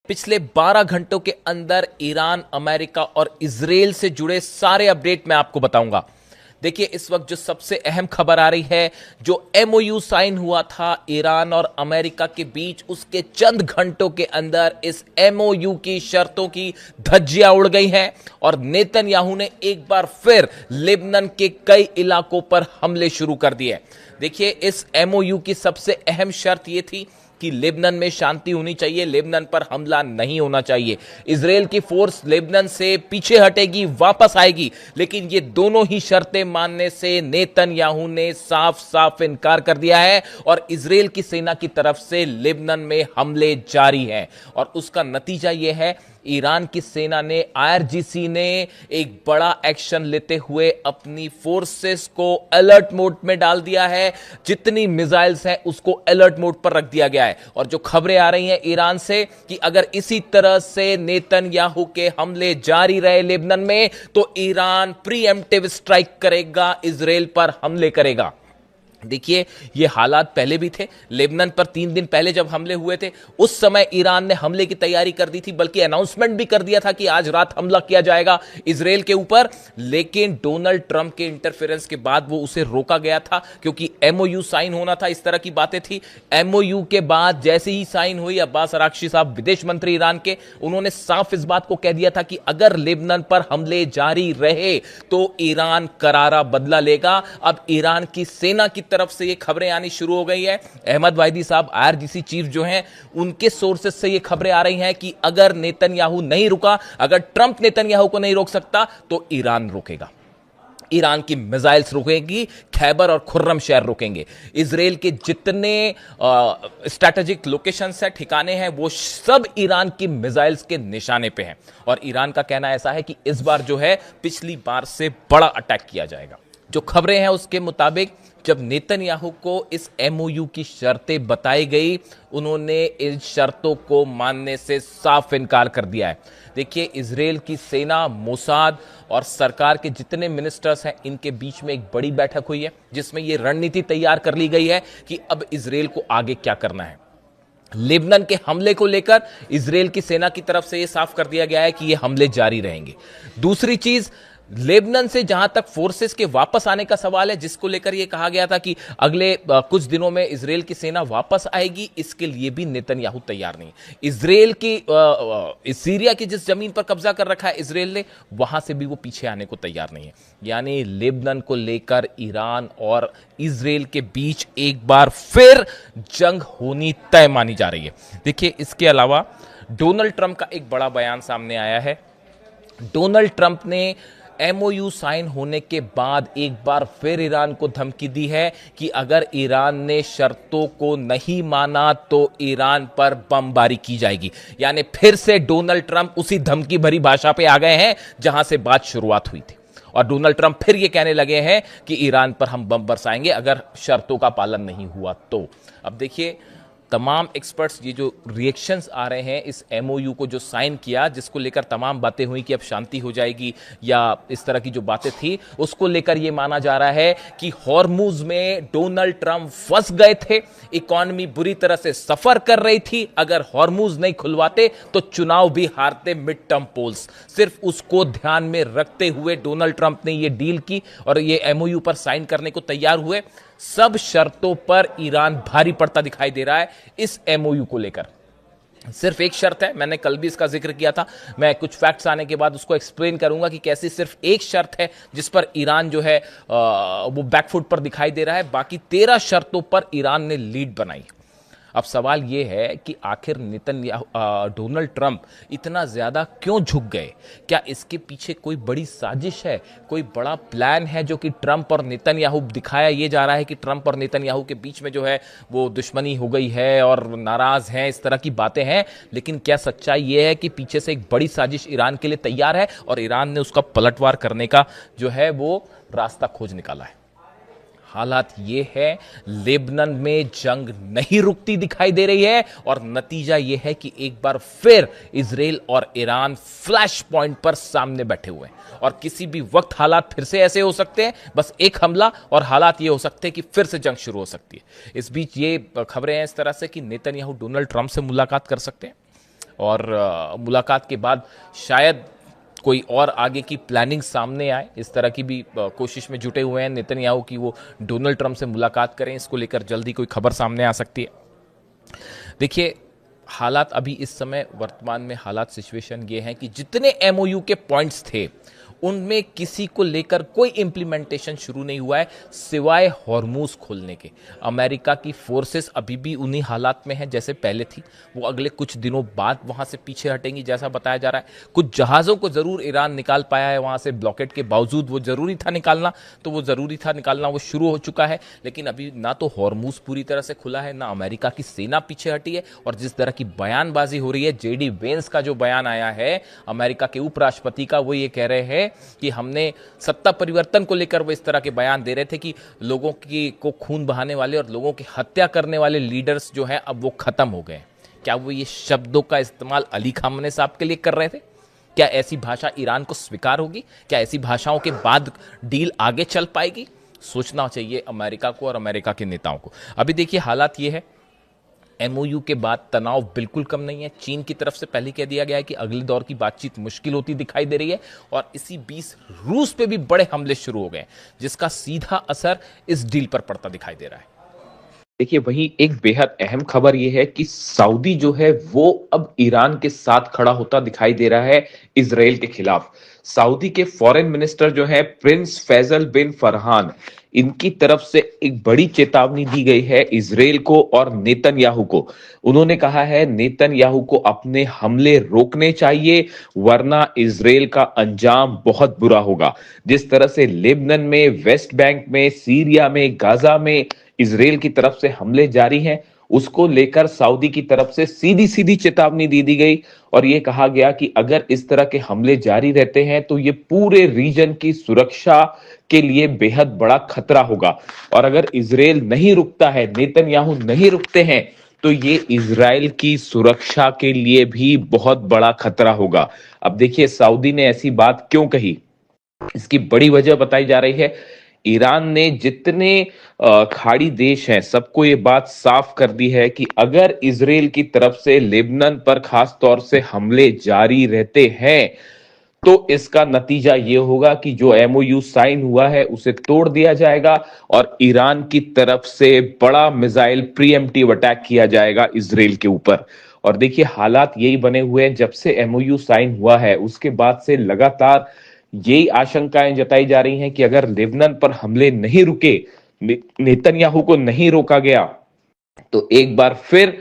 पिछले 12 घंटों के अंदर ईरान, अमेरिका और इजराइल से जुड़े सारे अपडेट मैं आपको बताऊंगा। देखिए, इस वक्त जो सबसे अहम खबर आ रही है, जो एमओयू साइन हुआ था ईरान और अमेरिका के बीच, उसके चंद घंटों के अंदर इस एमओयू की शर्तों की धज्जियां उड़ गई हैं और नेतन्याहू ने एक बार फिर लेबनान के कई इलाकों पर हमले शुरू कर दिए। देखिए, इस एमओयू की सबसे अहम शर्त यह थी कि लेबनान में शांति होनी चाहिए, लेबनान पर हमला नहीं होना चाहिए। इजराइल की फोर्स लेबनान से पीछे हटेगी, वापस आएगी, लेकिन ये दोनों ही शर्तें मानने से नेतन्याहू ने साफ साफ इनकार कर दिया है और इजराइल की सेना की तरफ से लेबनान में हमले जारी हैं। और उसका नतीजा यह है, ईरान की सेना ने, आईआरजीसी ने एक बड़ा एक्शन लेते हुए अपनी फोर्सेस को अलर्ट मोड में डाल दिया है। जितनी मिसाइल्स हैं उसको अलर्ट मोड पर रख दिया गया है। और जो खबरें आ रही हैं ईरान से कि अगर इसी तरह से नेतन्याहू के हमले जारी रहे लेबनान में, तो ईरान प्रीएम्प्टिव स्ट्राइक करेगा, इजराइल पर हमले करेगा। देखिए, ये हालात पहले भी थे। लेबनान पर 3 दिन पहले जब हमले हुए थे, उस समय ईरान ने हमले की तैयारी कर दी थी, बल्कि अनाउंसमेंट भी कर दिया था कि आज रात हमला किया जाएगा इजराइल के ऊपर। लेकिन डोनाल्ड ट्रंप के इंटरफेरेंस के बाद वो उसे रोका गया था, क्योंकि एमओयू साइन होना था, इस तरह की बातें थी। एमओयू के बाद जैसे ही साइन हुई, अब्बास अराक्ची साहब विदेश मंत्री ईरान के, उन्होंने साफ इस बात को कह दिया था कि अगर लेबनान पर हमले जारी रहे तो ईरान करारा बदला लेगा। अब ईरान की सेना की तरफ से ये खबरें आनी शुरू हो गई है। अहमद वाहिदी साहब, आईआरजीसी चीफ जो हैं, उनके सोर्सेस से ये खबरें आ रही हैं कि अगर नेतन्याहू नहीं रुका, अगर ट्रंप नेतन्याहू को नहीं रोक सकता, तो ईरान रोकेगा। ईरान की मिसाइल्स रुकेगी, खैबर और खुर्रम शहर रुकेंगे। इजराइल के जितने स्ट्रैटेजिक लोकेशंस हैं, ठिकाने हैं, वो सब ईरान की मिसाइल्स के निशाने पे हैं। और ईरान का कहना ऐसा है कि इस बार जो है पिछली बार से बड़ा अटैक किया जाएगा। जो खबरें हैं उसके मुताबिक जब नेतन्याहू को इस एमओयू की शर्तें बताई गई, उन्होंने इन शर्तों को मानने से साफ इनकार कर दिया है। देखिए, इजराइल की सेना, मोसाद और सरकार के जितने मिनिस्टर्स हैं, इनके बीच में एक बड़ी बैठक हुई है, जिसमें यह रणनीति तैयार कर ली गई है कि अब इजराइल को आगे क्या करना है। लेबनान के हमले को लेकर इजराइल की सेना की तरफ से यह साफ कर दिया गया है कि यह हमले जारी रहेंगे। दूसरी चीज, लेबनान से जहां तक फोर्सेस के वापस आने का सवाल है, जिसको लेकर यह कहा गया था कि अगले कुछ दिनों में इजराइल की सेना वापस आएगी, इसके लिए भी नेतन्याहू तैयार नहीं। इजराइल की सीरिया की जिस जमीन पर कब्जा कर रखा है इजराइल ने, वहां से भी वो पीछे आने को तैयार नहीं है। यानी लेबनान को लेकर ईरान और इजराइल के बीच एक बार फिर जंग होनी तय मानी जा रही है। देखिए, इसके अलावा डोनाल्ड ट्रंप का एक बड़ा बयान सामने आया है। डोनाल्ड ट्रंप ने एमओयू साइन होने के बाद एक बार फिर ईरान को धमकी दी है कि अगर ईरान ने शर्तों को नहीं माना तो ईरान पर बमबारी की जाएगी। यानी फिर से डोनाल्ड ट्रंप उसी धमकी भरी भाषा पे आ गए हैं जहां से बात शुरुआत हुई थी। और डोनाल्ड ट्रंप फिर ये कहने लगे हैं कि ईरान पर हम बम बरसाएंगे अगर शर्तों का पालन नहीं हुआ तो। अब देखिए, तमाम एक्सपर्ट्स, ये जो रिएक्शंस आ रहे हैं इस एमओयू को जो साइन किया, जिसको लेकर तमाम बातें हुई कि अब शांति हो जाएगी या इस तरह की जो बातें थी, उसको लेकर यह माना जा रहा है कि हॉर्मुज में डोनाल्ड ट्रंप फंस गए थे। इकॉनमी बुरी तरह से सफर कर रही थी। अगर हॉर्मुज नहीं खुलवाते तो चुनाव भी हारते मिड टर्म पोल्स। सिर्फ उसको ध्यान में रखते हुए डोनाल्ड ट्रंप ने यह डील की और ये एमओयू पर साइन करने को तैयार हुए। सब शर्तों पर ईरान भारी पड़ता दिखाई दे रहा है इस एमओयू को लेकर। सिर्फ एक शर्त है, मैंने कल भी इसका जिक्र किया था, मैं कुछ फैक्ट्स आने के बाद उसको एक्सप्लेन करूंगा कि कैसी सिर्फ एक शर्त है जिस पर ईरान जो है वो बैकफुट पर दिखाई दे रहा है। बाकी 13 शर्तों पर ईरान ने लीड बनाई। अब सवाल यह है कि आखिर डोनाल्ड ट्रंप इतना ज्यादा क्यों झुक गए? क्या इसके पीछे कोई बड़ी साजिश है, कोई बड़ा प्लान है जो कि ट्रंप और नेतन्याहू, दिखाया यह जा रहा है कि ट्रंप और नेतन्याहू के बीच में जो है वो दुश्मनी हो गई है और नाराज हैं, इस तरह की बातें हैं। लेकिन क्या सच्चाई यह है कि पीछे से एक बड़ी साजिश ईरान के लिए तैयार है और ईरान ने उसका पलटवार करने का जो है वो रास्ता खोज निकाला है? हालात ये है, लेबनान में जंग नहीं रुकती दिखाई दे रही है और नतीजा ये है कि एक बार फिर इजराइल और ईरान फ्लैश पॉइंट पर सामने बैठे हुए हैं और किसी भी वक्त हालात फिर से ऐसे हो सकते हैं। बस एक हमला और हालात ये हो सकते हैं कि फिर से जंग शुरू हो सकती है। इस बीच ये खबरें हैं इस तरह से कि नेतन्याहू डोनाल्ड ट्रंप से मुलाकात कर सकते हैं। और मुलाकात के बाद शायद कोई और आगे की प्लानिंग सामने आए। इस तरह की भी कोशिश में जुटे हुए हैं नेतन्याहू की वो डोनाल्ड ट्रंप से मुलाकात करें। इसको लेकर जल्दी कोई खबर सामने आ सकती है। देखिए, हालात अभी इस समय वर्तमान में हालात सिचुएशन ये है कि जितने एमओयू के पॉइंट्स थे उनमें किसी को लेकर कोई इंप्लीमेंटेशन शुरू नहीं हुआ है सिवाय हॉर्मूज खोलने के। अमेरिका की फोर्सेस अभी भी उन्हीं हालात में है जैसे पहले थी। वो अगले कुछ दिनों बाद वहां से पीछे हटेंगी जैसा बताया जा रहा है। कुछ जहाजों को जरूर ईरान निकाल पाया है वहां से ब्लॉकेट के बावजूद। वो जरूरी था निकालना, तो वो जरूरी था निकालना, वो शुरू हो चुका है। लेकिन अभी ना तो हॉर्मूज पूरी तरह से खुला है, ना अमेरिका की सेना पीछे हटी है। और जिस तरह की बयानबाजी हो रही है, जेडी वेंस का जो बयान आया है अमेरिका के उपराष्ट्रपति का, वो ये कह रहे हैं कि हमने सत्ता परिवर्तन को लेकर वो इस तरह के बयान दे रहे थे कि लोगों की को खून बहाने वाले और लोगों की हत्या करने वाले लीडर्स जो हैं अब वो खत्म हो गए। क्या वो ये शब्दों का इस्तेमाल अली खामने साहब के लिए कर रहे थे? क्या ऐसी भाषा ईरान को स्वीकार होगी? क्या ऐसी भाषाओं के बाद डील आगे चल पाएगी? सोचना चाहिए अमेरिका को और अमेरिका के नेताओं को। अभी देखिए हालात ये है, एमओयू के बाद तनाव बिल्कुल कम नहीं है। चीन की तरफ से पहले कह दिया गया है कि अगले दौर की बातचीत मुश्किल होती दिखाई दे रही है। और इसी बीच रूस पे भी बड़े हमले शुरू हो गए जिसका सीधा असर इस डील पर पड़ता दिखाई दे रहा है। देखिए, वहीं एक बेहद अहम खबर यह है कि सऊदी जो है वो अब ईरान के साथ खड़ा होता दिखाई दे रहा है इजराइल के खिलाफ। सऊदी के फॉरेन मिनिस्टर जो है प्रिंस फैजल बिन फरहान, इनकी तरफ से एक बड़ी चेतावनी दी गई है इजराइल को और नेतन्याहू को। उन्होंने कहा है नेतन्याहू को अपने हमले रोकने चाहिए वरना इजराइल का अंजाम बहुत बुरा होगा। जिस तरह से लेबनान में, वेस्ट बैंक में, सीरिया में, गाजा में इजराइल की तरफ से हमले जारी हैं, उसको लेकर सऊदी की तरफ से सीधी सीधी चेतावनी दे दी गई और यह कहा गया कि अगर इस तरह के हमले जारी रहते हैं तो ये पूरे रीजन की सुरक्षा के लिए बेहद बड़ा खतरा होगा। और अगर इजराइल नहीं रुकता है, नेतन्याहू नहीं रुकते हैं, तो ये इजराइल की सुरक्षा के लिए भी बहुत बड़ा खतरा होगा। अब देखिए सऊदी ने ऐसी बात क्यों कही, इसकी बड़ी वजह बताई जा रही है। ईरान ने जितने खाड़ी देश हैं सबको ये बात साफ कर दी है कि अगर इजराइल की तरफ से लेबनान पर खास तौर से हमले जारी रहते हैं तो इसका नतीजा यह होगा कि जो एमओयू साइन हुआ है उसे तोड़ दिया जाएगा और ईरान की तरफ से बड़ा मिसाइल प्रीएम्प्टिव अटैक किया जाएगा इजराइल के ऊपर। और देखिए हालात यही बने हुए हैं, जब से एमओयू साइन हुआ है उसके बाद से लगातार यही आशंकाएं जताई जा रही हैं कि अगर लेबनान पर हमले नहीं रुके, नेतन्याहू को नहीं रोका गया, तो एक बार फिर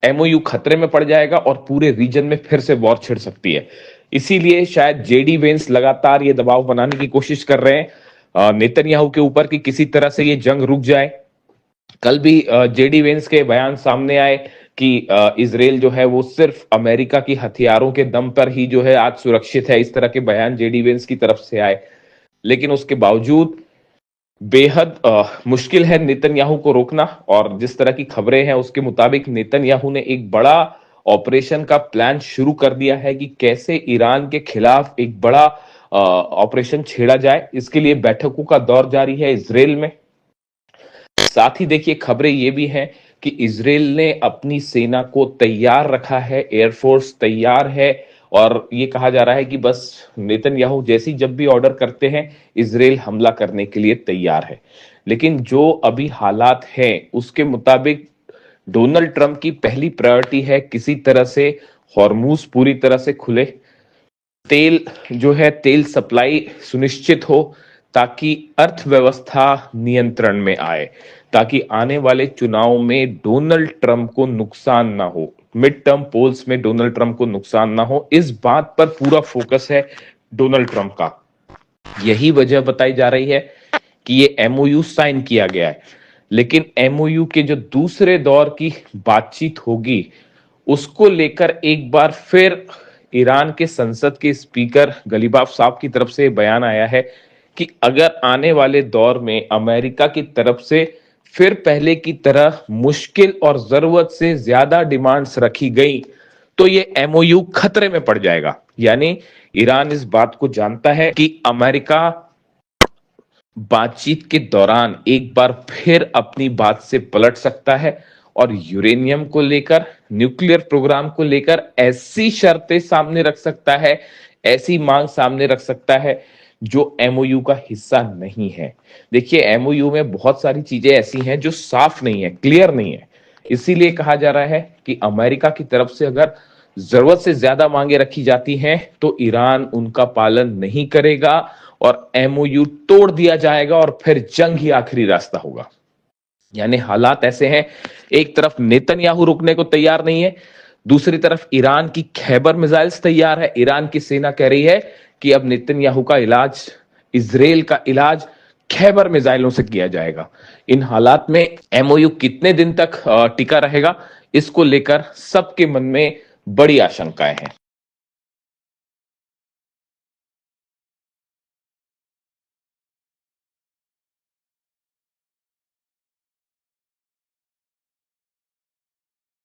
एमओयू खतरे में पड़ जाएगा और पूरे रीजन में फिर से वॉर छिड़ सकती है। इसीलिए शायद जेडी वेंस लगातार ये दबाव बनाने की कोशिश कर रहे हैं नेतन्याहू के ऊपर कि किसी तरह से ये जंग रुक जाए। कल भी जेडी वेंस के बयान सामने आए कि इजराइल जो है वो सिर्फ अमेरिका की हथियारों के दम पर ही जो है आज सुरक्षित है। इस तरह के बयान जेडी वेंस की तरफ से आए, लेकिन उसके बावजूद बेहद मुश्किल है नेतन्याहू को रोकना। और जिस तरह की खबरें हैं उसके मुताबिक नेतन्याहू ने एक बड़ा ऑपरेशन का प्लान शुरू कर दिया है कि कैसे ईरान के खिलाफ एक बड़ा ऑपरेशन छेड़ा जाए। इसके लिए बैठकों का दौर जारी है इजराइल में। साथ ही देखिए खबरें ये भी हैं कि इजराइल ने अपनी सेना को तैयार रखा है, एयरफोर्स तैयार है और ये कहा जा रहा है कि बस नेतन्याहू जैसी जब भी ऑर्डर करते हैं इजराइल हमला करने के लिए तैयार है। लेकिन जो अभी हालात हैं उसके मुताबिक डोनाल्ड ट्रंप की पहली प्रायोरिटी है किसी तरह से हॉर्मूज पूरी तरह से खुले, तेल जो है तेल सप्लाई सुनिश्चित हो ताकि अर्थव्यवस्था नियंत्रण में आए, ताकि आने वाले चुनाव में डोनाल्ड ट्रंप को नुकसान ना हो, मिड टर्म पोल्स में डोनाल्ड ट्रंप को नुकसान ना हो। इस बात पर पूरा फोकस है डोनाल्ड ट्रंप का। यही वजह बताई जा रही है कि ये एमओयू साइन किया गया है, लेकिन एमओयू के जो दूसरे दौर की बातचीत होगी उसको लेकर एक बार फिर ईरान के संसद के स्पीकर गलीबाफ साहब की तरफ से बयान आया है कि अगर आने वाले दौर में अमेरिका की तरफ से फिर पहले की तरह मुश्किल और जरूरत से ज्यादा डिमांड्स रखी गई तो ये एमओयू खतरे में पड़ जाएगा। यानी ईरान इस बात को जानता है कि अमेरिका बातचीत के दौरान एक बार फिर अपनी बात से पलट सकता है और यूरेनियम को लेकर न्यूक्लियर प्रोग्राम को लेकर ऐसी शर्तें सामने रख सकता है, ऐसी मांग सामने रख सकता है जो एमओयू का हिस्सा नहीं है। देखिए, एमओयू में बहुत सारी चीजें ऐसी हैं जो साफ नहीं है, क्लियर नहीं है। इसीलिए कहा जा रहा है कि अमेरिका की तरफ से अगर जरूरत से ज्यादा मांगे रखी जाती हैं तो ईरान उनका पालन नहीं करेगा और एमओयू तोड़ दिया जाएगा और फिर जंग ही आखिरी रास्ता होगा। यानी हालात ऐसे हैं, एक तरफ नेतन्याहू रुकने को तैयार नहीं है, दूसरी तरफ ईरान की खैबर मिसाइल्स तैयार है। ईरान की सेना कह रही है कि अब नेतन्याहू का इलाज, इजराइल का इलाज खैबर मिसाइलों से किया जाएगा। इन हालात में एमओयू कितने दिन तक टिका रहेगा, इसको लेकर सबके मन में बड़ी आशंकाएं हैं।